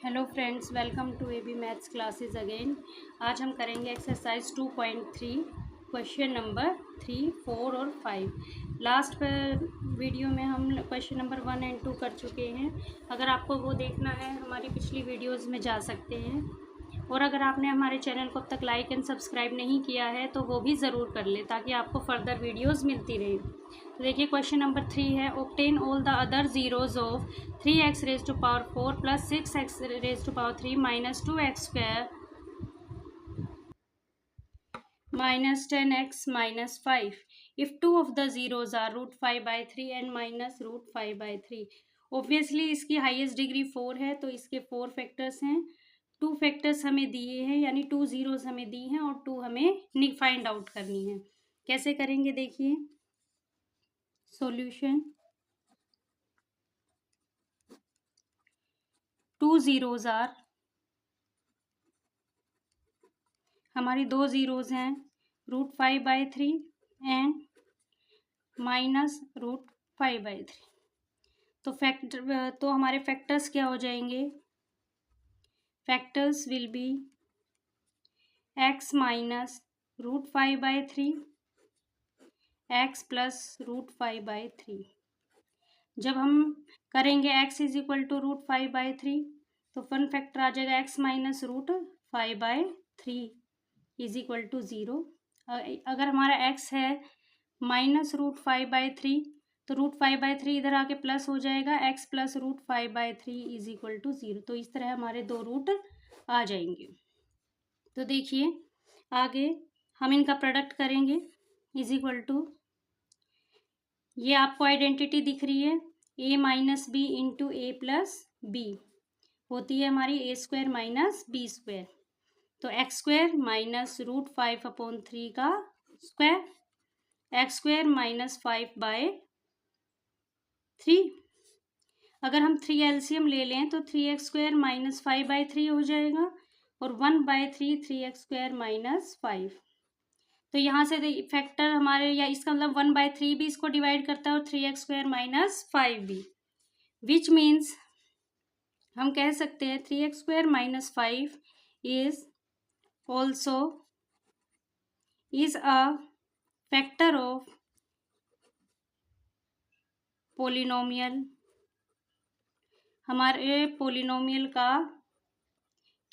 Hello friends, welcome to A B maths classes again. आज हम करेंगे एक्सरसाइज 2.3 क्वेश्चन नंबर 3, 4 और 5। लास्ट वीडियो में हम क्वेश्चन नंबर 1 एंड 2 कर चुके हैं। अगर आपको वो देखना है हमारी पिछली वीडियोस में जा सकते हैं। और अगर आपने हमारे चैनल को अब तक लाइक एंड सब्सक्राइब नहीं किया है तो वो भी ज़रूर कर ले ताकि आपको फर्दर वीडियोस मिलती रहे। तो देखिए क्वेश्चन नंबर 3 है, obtain all the other zeros of 3x raise to power 4 plus 6x raise to power 3 minus 2x square minus 10x minus 5 if two of the zeros are √5/3 and minus √5/3। Obviously इसकी highest degree 4 है तो इसके 4 factors हैं। 2 factors हमें दिए हैं, यानी 2 zeros हमें दी हैं और 2 हमें फाइंड आउट करनी है। कैसे करेंगे देखिए सॉल्यूशन। 2 ज़ीरोज़ आर, हमारी 2 ज़ीरोज़ हैं √5/3 एंड माइनस √5/3। तो हमारे फैक्टर्स क्या हो जाएंगे? Factors will be x minus √5/3 x plus √5/3। जब हम करेंगे x इज इक्वल टू √5/3 तो वन फैक्टर आ जाएगा x minus √5/3 is equal to 0। अगर हमारा x है माइनस √5/3 तो √5/3 इधर आके प्लस हो जाएगा, x plus √5/3 is equal to 0। तो इस तरह हमारे दो रूट आ जाएंगे। तो देखिए आगे हम इनका प्रोडक्ट करेंगे इज इक्वल टू, ये आपको आइडेंटिटी दिख रही है a minus B into A plus B होती है हमारी a² माइनस b²। तो x² माइनस √5/3 का स्क्वायर, x² माइनस 5/3। अगर हम 3 एलसीएम ले लें तो 3x² माइनस 5/3 हो जाएगा और 1/3 3x² माइनस 5। तो यहाँ से फैक्टर हमारे, या इसका मतलब 1/3 भी इसको डिवाइड करता है और 3x² माइनस 5 भी, विच मीन्स हम कह सकते हैं 3x² minus 5 is also is a factor of polynomial. हमारे पोलिनोमियल का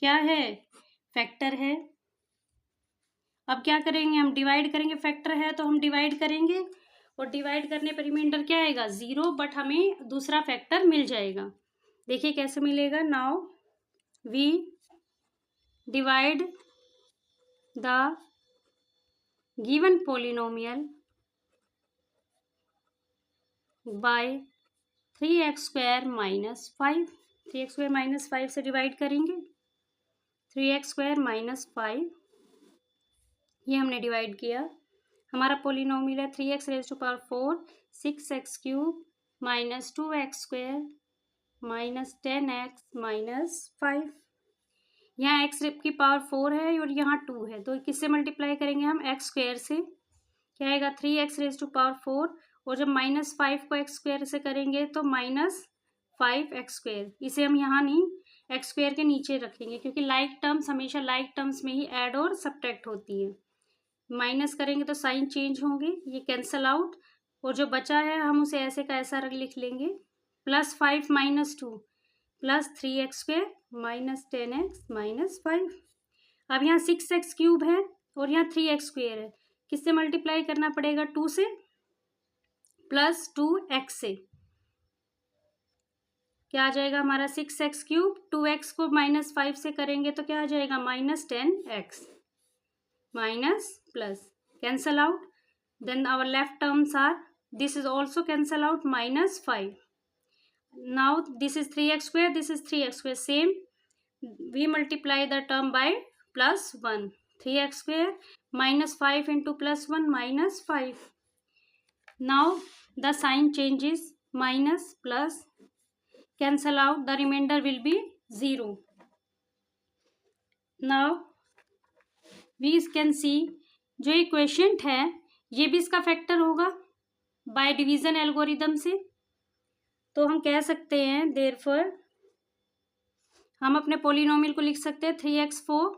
क्या है? फैक्टर है। अब क्या करेंगे, हम डिवाइड करेंगे। फैक्टर है तो हम डिवाइड करेंगे और डिवाइड करने पर रिमाइंडर क्या आएगा? 0, बट हमें दूसरा फैक्टर मिल जाएगा। देखिए कैसे मिलेगा। Now we divide the given polynomial by 3x² minus 5। 3x² minus 5 से डिवाइड करेंगे। 3x² माइनस 5 ये हमने डिवाइड किया। हमारा पोलिनोमियल है 3x raise to power 4 6x³ minus 2x² minus 10x minus 5। यहाँ x की पावर 4 है और यहाँ 2 है, तो किससे मल्टीप्लाई करेंगे हम? x² से। क्या आएगा? 3x रेज टू पावर 4, और जब माइनस 5 को x² से करेंगे तो माइनस 5x²। इसे हम यहाँ नहीं, x² के नीचे रखेंगे क्योंकि लाइक टर्म्स हमेशा लाइक टर्म्स में ही ऐड और सब्ट्रैक्ट होती है। माइनस करेंगे तो साइन चेंज होंगे, ये कैंसल आउट, और जो बचा है हम उसे ऐसे का ऐसा लिख लेंगे। Plus 5 minus 2 plus 3x² minus 10x minus 5। अब यहाँ 6x³ है और यहाँ 3x² है, किससे मल्टीप्लाई करना पड़ेगा? 2 से, प्लस 2x से। क्या आ जाएगा हमारा? 6x³ 2x को माइनस 5 से करेंगे तो क्या आ जाएगा? Minus 10x minus plus cancel out, then our left terms are, this is also cancel out, minus 5. Now this is 3x², this is 3x², same, we multiply the term by plus 1, 3x² minus 5 into plus 1 minus 5. Now the sign changes, minus plus cancel out, the remainder will be 0. Now we can see, जो ये question है ये भी इसका factor होगा by division algorithm से। तो हम कह सकते हैं देयरफॉर हम अपने पोलिनोमियल को लिख सकते हैं 3x4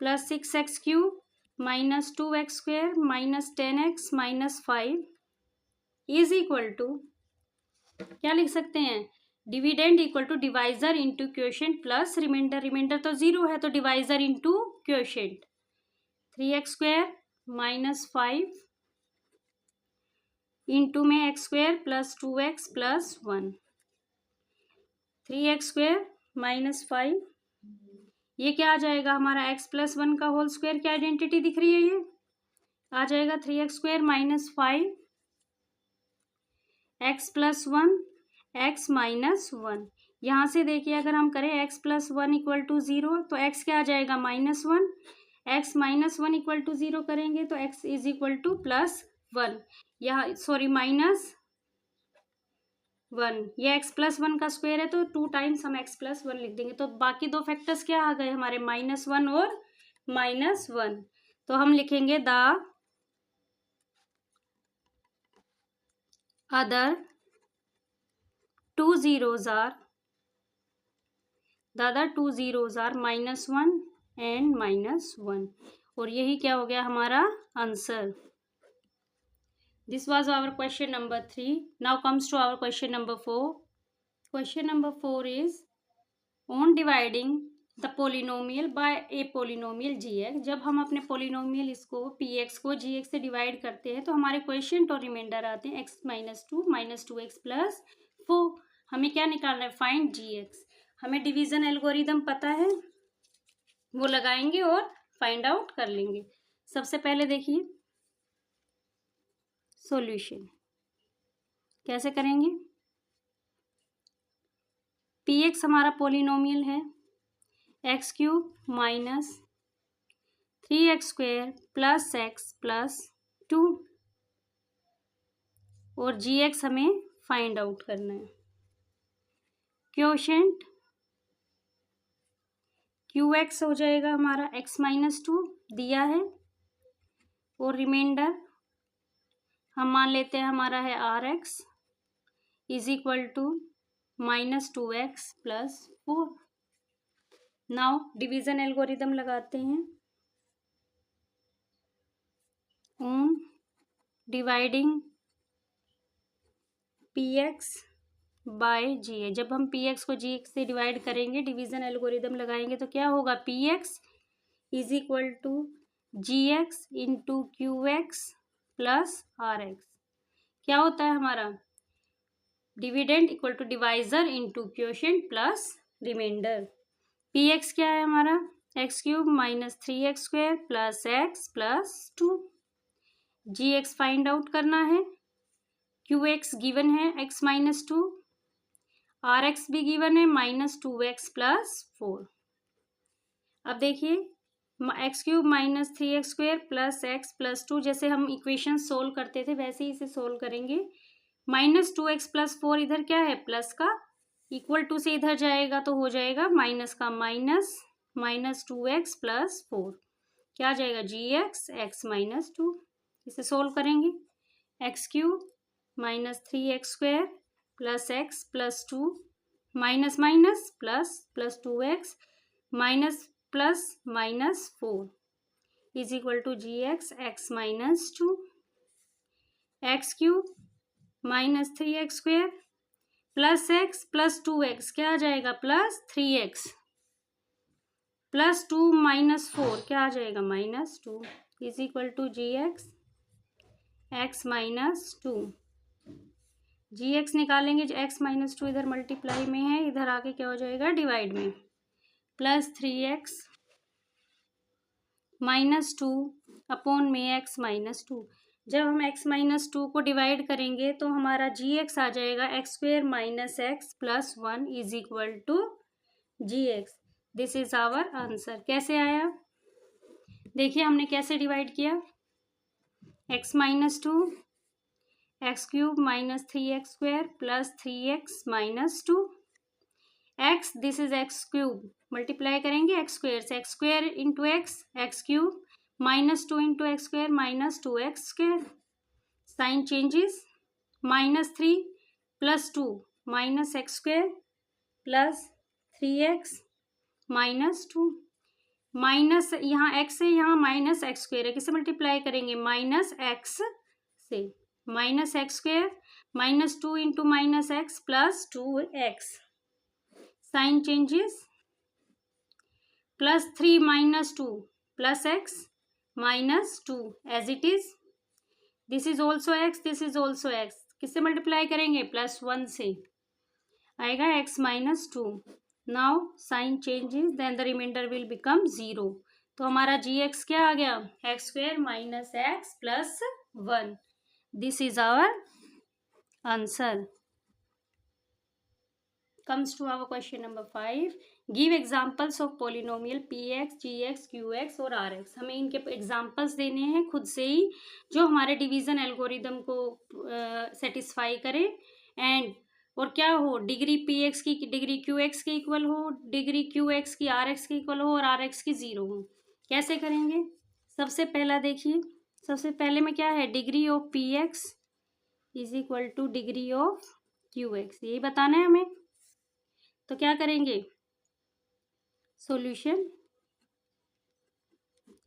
plus 6x³ minus 2x² minus 10x minus 5 is equal to, क्या लिख सकते हैं, dividend equal to divisor into quotient plus remainder. Remainder तो 0 है तो divisor into quotient. 3x² minus 5 into में x² plus 2x plus 1। 3x² minus 5, ये क्या आ जाएगा हमारा x प्लस 1 का होल स्क्वायर की आइडेंटिटी दिख रही है, ये आ जाएगा 3x² minus 5 x plus 1 x minus 1। यहाँ से देखिए अगर हम करें x प्लस 1 इक्वल टू 0 तो x क्या आ जाएगा -1, x माइनस 1 इक्वल टू 0 करेंगे तो x is equal two plus 1, यहाँ सॉरी -1, ये x प्लस 1 का स्क्वायर है तो 2 टाइम्स हम x प्लस 1 लिख देंगे। तो बाकी दो फैक्टर्स क्या आ गए हमारे, -1 और -1। तो हम लिखेंगे the other two zeros are -1 and -1, और यही क्या हो गया हमारा answer. This was our question number 3। Now comes to our question number 4। Question number 4 is on dividing the polynomial by a polynomial gx। जब हम अपने पोलिनोमियल इसको px को gx से डिवाइड करते हैं तो हमारे क्वोशिएंट और रिमाइंडर आते हैं x minus 2 minus 2x plus 4। हमें क्या निकालना है, फाइंड gx। हमें डिवीजन एल्गोरिदम पता है, वो लगाएंगे और फाइंड आउट कर लेंगे। सबसे पहले देखिए सॉल्यूशन कैसे करेंगे। px हमारा पोलिनोमियल है x³ minus 3x² plus x plus 2, और gx हमें फाइंड आउट करना है। क्वोशिएंट qx हो जाएगा हमारा x माइनस 2 दिया है, और रिमाइंडर हम मान लेते हैं हमारा है rx is equal to -2x plus 4। Now division algorithm लगाते हैं। On dividing px by g. जब हम px को gx से डिवाइड करेंगे, डिवीजन एल्गोरिदम लगाएंगे तो क्या होगा, px is equal to gx into qx plus rx। क्या होता है हमारा, dividend equal to divisor into quotient plus remainder. px क्या है हमारा, x³ minus 3x² plus x plus 2। gx find out करना है। qx गिवन है x माइनस 2, rx भी गिवन है -2x प्लस 4। अब देखिए x³ minus 3x² plus x plus 2, जैसे हम इक्वेशन सोल्व करते थे वैसे ही इसे सोल्व करेंगे। -2x प्लस 4 इधर क्या है, प्लस का, इक्वल टू से इधर जाएगा तो हो जाएगा माइनस का माइनस, -2x प्लस 4 क्या आ जाएगा, gx x माइनस 2। इसे सोल्व करेंगे। x³ minus 3x² plus x plus 2 minus minus plus plus 2x minus plus minus 4 is equal to gx x minus 2। x³ minus 3x² plus x plus 2x क्या आ जाएगा, plus 3x plus 2 minus 4 क्या आ जाएगा, -2 is equal to gx x minus 2। gx निकालेंगे, x minus 2 इधर multiply में है, इधर आके क्या हो जाएगा, डिवाइड में, प्लस 3x माइनस 2 अपॉन में x माइनस 2। जब हम x माइनस 2 को डिवाइड करेंगे तो हमारा gx आ जाएगा x² minus x plus 1 is equal to gx। This is our answer. कैसे आया, देखिए हमने कैसे डिवाइड किया, x minus 2 x³ minus 3x² plus 3x minus 2 x, this is x³ multiply करेंगे x² से, x² into x³ minus 2 into x² minus 2x², sign changes, -3 plus 2 minus x² plus 3x minus 2, minus यहाँ x है, यहाँ minus x square है, किससे multiply करेंगे, minus x से, minus x square minus 2 into minus x plus 2x, sign changes, plus 3 minus 2 plus x minus 2 as it is, this is also x, this is also x, किससे multiply करेंगे, plus 1 से, आएगा x minus 2, now sign changes, then the remainder will become 0, तो हमारा gx क्या आ गया, x square minus x plus 1, this is our answer. Comes to our question number 5. Give examples of polynomial px, gx, qx और rx. हमें इनके examples देने हैं खुद से ही जो हमारे डिवीजन एल्गोरिदम को सेटिस्फाई करे एंड और क्या हो, डिग्री px की डिग्री qx के इक्वल हो, डिग्री qx की rx के इक्वल हो और rx की 0 हो. कैसे करेंगे, सबसे पहला देखिए, सबसे पहले में क्या है, degree of px is equal to degree of qx, यही बताना है हमें. तो क्या करेंगे, सॉल्यूशन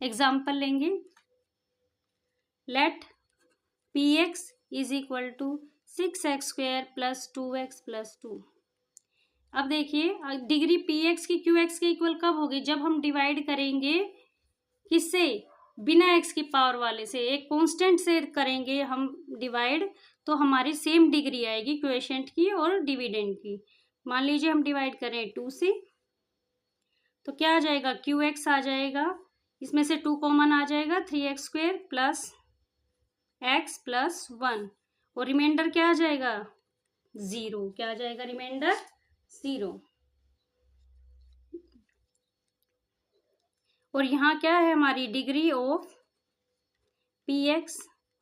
एग्जाम्पल लेंगे, let px is equal to 6x square plus 2x plus 2. अब देखिए डिग्री px की qx के इक्वल कब होगी, जब हम डिवाइड करेंगे किससे, बिना x की पावर वाले से, एक कांस्टेंट से करेंगे हम डिवाइड, तो हमारी सेम डिग्री आएगी क्वोशेंट की और डिविडेंड की. मान लीजिए हम डिवाइड करें 2 से, तो क्या आ जाएगा, qx आ जाएगा, इसमें से 2 कॉमन आ जाएगा, 3x square plus x plus 1 और रिमाइंडर क्या आ जाएगा, 0, क्या आ जाएगा रिमाइंडर 0. और यहाँ क्या है, हमारी degree of px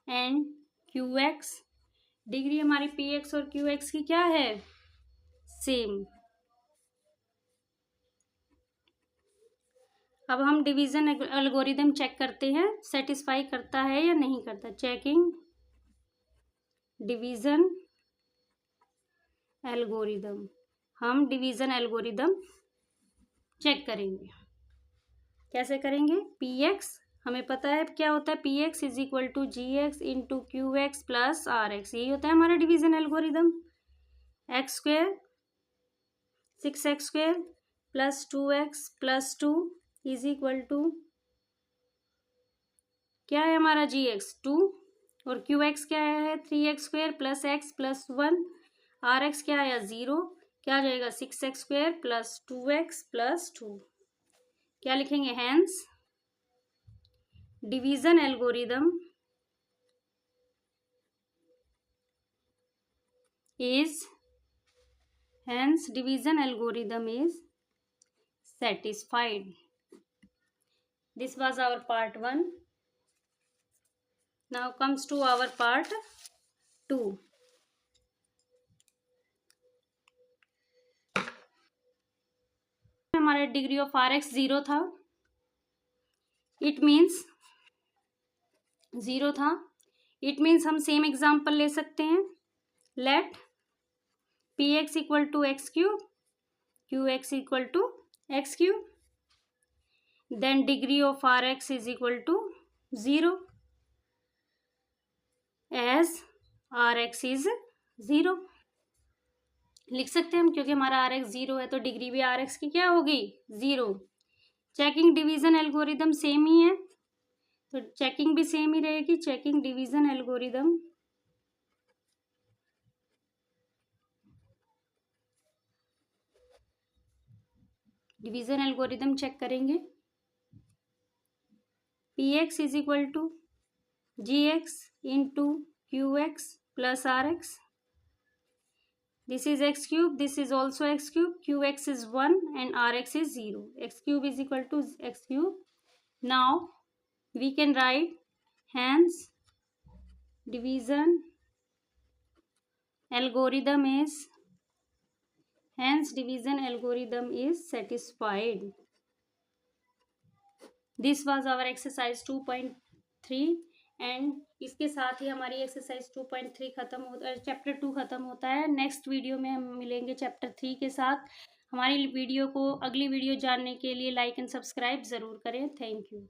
and qx, degree हमारी px और qx की क्या है, सेम. अब हम डिवीजन एल्गोरिदम चेक करते हैं, सेटिस्फाई करता है या नहीं करता. चेकिंग डिवीजन एल्गोरिदम, हम डिवीजन एल्गोरिदम चेक करेंगे. कैसे करेंगे, px हमें पता है क्या होता है, px is equal to gx into qx plus rx, यही होता है हमारा division algorithm. X square 6x square plus 2x plus 2 is equal to क्या है हमारा gx 2 और qx क्या है 3x square plus x plus 1, rx क्या आया 0, क्या आ जाएगा 6x square plus 2x plus 2. क्या लिखेंगे, hence division algorithm is hence division algorithm is satisfied. This was our part 1. Now comes to our part 2. हमारा डिग्री ऑफ rx 0 था, it means 0 था, इट मीन्स हम सेम एग्जाम्पल ले सकते हैं, let px equal to x cube, qx equal to x cube, then degree of rx is equal to 0 as rx is 0. लिख सकते हैं हम, क्योंकि हमारा rx 0 है तो डिग्री भी rx की क्या होगी, 0. चेकिंग डिवीजन एल्गोरिदम सेम ही है, तो चेकिंग भी सेम ही रहेगी. Checking division algorithm division algorithm check करेंगे, px is equal to gx into qx plus rx, this is x cube, this is also x cube, qx is 1 and rx is 0, x cube is equal to x cube. Now we can write hence division algorithm is satisfied. This was our exercise 2.3 and इसके साथ ही हमारी exercise 2.3 खत्म होता है, chapter 2 खत्म होता है। Next video में हम मिलेंगे चैप्टर 3 के साथ। हमारी वीडियो को, अगली वीडियो जानने के लिए लाइक एंड सब्सक्राइब ज़रूर करें। Thank you.